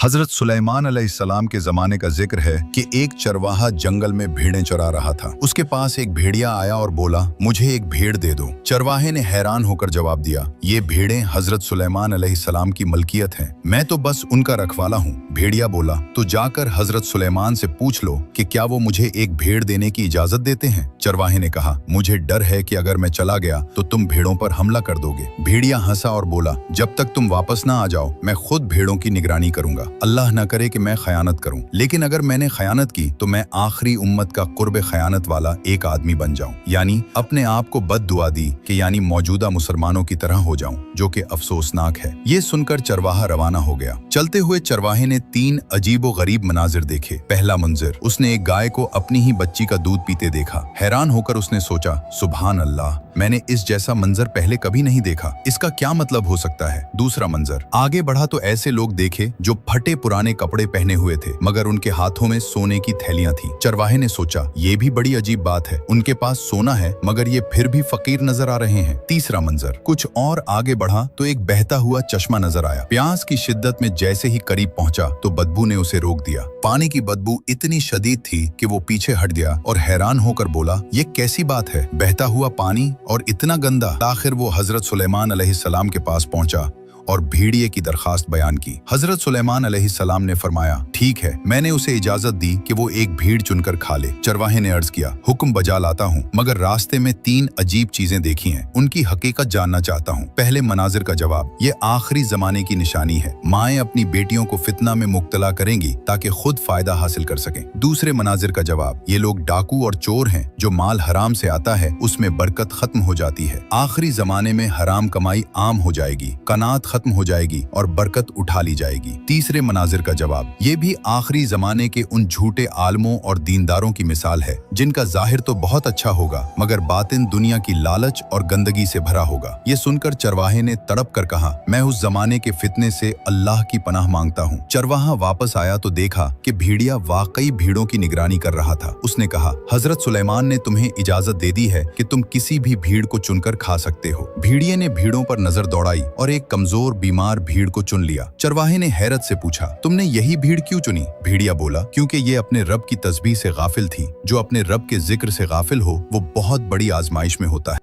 हजरत सुलेमान अलैहिस्सलाम के जमाने का जिक्र है कि एक चरवाहा जंगल में भेड़ें चरा रहा था। उसके पास एक भेड़िया आया और बोला, मुझे एक भेड़ दे दो। चरवाहे ने हैरान होकर जवाब दिया, ये भेड़ें हजरत सुलेमान अलैहिस्सलाम की मलकियत हैं, मैं तो बस उनका रखवाला हूँ। भेड़िया बोला, तो जाकर हजरत सुलेमान से पूछ लो कि क्या वो मुझे एक भेड़ देने की इजाजत देते हैं। चरवाहे ने कहा, मुझे डर है कि अगर मैं चला गया तो तुम भेड़ों पर हमला कर दोगे। भेड़िया हंसा और बोला, जब तक तुम वापस ना आ जाओ मैं खुद भेड़ों की निगरानी करूंगा। अल्लाह न करे कि मैं खयानत करूं, लेकिन अगर मैंने खयानत की तो मैं आखिरी उम्मत का कुर्ब खयानत वाला एक आदमी बन जाऊं, यानी अपने आप को बद दुआ दी कि यानी मौजूदा मुसलमानों की तरह हो जाऊं, जो कि अफसोसनाक है। ये सुनकर चरवाहा रवाना हो गया। चलते हुए चरवाहे ने 3 अजीबो गरीब मनाजिर देखे। पहला मंजर, उसने एक गाय को अपनी ही बच्ची का दूध पीते देखा। हैरान होकर उसने सोचा, सुभान अल्लाह, मैंने इस जैसा मंजर पहले कभी नहीं देखा, इसका क्या मतलब हो सकता है। दूसरा मंजर, आगे बढ़ा तो ऐसे लोग देखे जो फटे पुराने कपड़े पहने हुए थे मगर उनके हाथों में सोने की थैलियां थी। चरवाहे ने सोचा, ये भी बड़ी अजीब बात है, उनके पास सोना है मगर ये फिर भी फकीर नजर आ रहे हैं। तीसरा मंजर, कुछ और आगे बढ़ा तो एक बहता हुआ चश्मा नजर आया। प्यास की शिद्दत में जैसे ही करीब पहुंचा तो बदबू ने उसे रोक दिया। पानी की बदबू इतनी शदीद थी कि वो पीछे हट गया और हैरान होकर बोला, ये कैसी बात है, बहता हुआ पानी और इतना गंदा। आखिर वो हजरत सुलेमान अलैहिस्सलाम के पास पहुंचा और भेड़िए की दरखास्त बयान की। हजरत सुलेमान अलैहिस्सलाम ने फरमाया, ठीक है, मैंने उसे इजाजत दी कि वो एक भीड़ चुनकर खा ले। चरवाहे ने अर्ज किया, हुक्म बजा लाता हूँ, मगर रास्ते में 3 अजीब चीजें देखी हैं, उनकी हकीकत जानना चाहता हूँ। पहले मनाजिर का जवाब, ये आखिरी जमाने की निशानी है, माएँ अपनी बेटियों को फितना में मुब्तला करेंगी ताकि खुद फायदा हासिल कर सकें। दूसरे मनाजिर का जवाब, ये लोग डाकू और चोर हैं, जो माल हराम से आता है उसमें बरकत खत्म हो जाती है। आखिरी जमाने में हराम कमाई आम हो जाएगी, कनात खत्म हो जाएगी और बरकत उठा ली जाएगी। तीसरे मनाजिर का जवाब, ये भी आखिरी जमाने के उन झूठे आलमों और दीनदारों की मिसाल है जिनका जाहिर तो बहुत अच्छा होगा मगर बातिन दुनिया की लालच और गंदगी से भरा होगा। ये सुनकर चरवाहे ने तड़प कर कहा, मैं उस जमाने के फितने से अल्लाह की पनाह मांगता हूँ। चरवाहा वापस आया तो देखा कि भेड़िया वाकई भीड़ों की निगरानी कर रहा था। उसने कहा, हजरत सुलेमान ने तुम्हें इजाजत दे दी है कि तुम किसी भी भीड़ को चुनकर खा सकते हो। भेड़िए ने भीड़ों पर नजर दौड़ाई और एक कमजोर बीमार भीड़ को चुन लिया। चरवाहे ने हैरत से पूछा, तुमने यही भीड़ क्यों चुनी? भेड़िया बोला, क्योंकि ये अपने रब की तस्बीह से गाफिल थी। जो अपने रब के जिक्र से गाफिल हो वो बहुत बड़ी आजमाइश में होता है।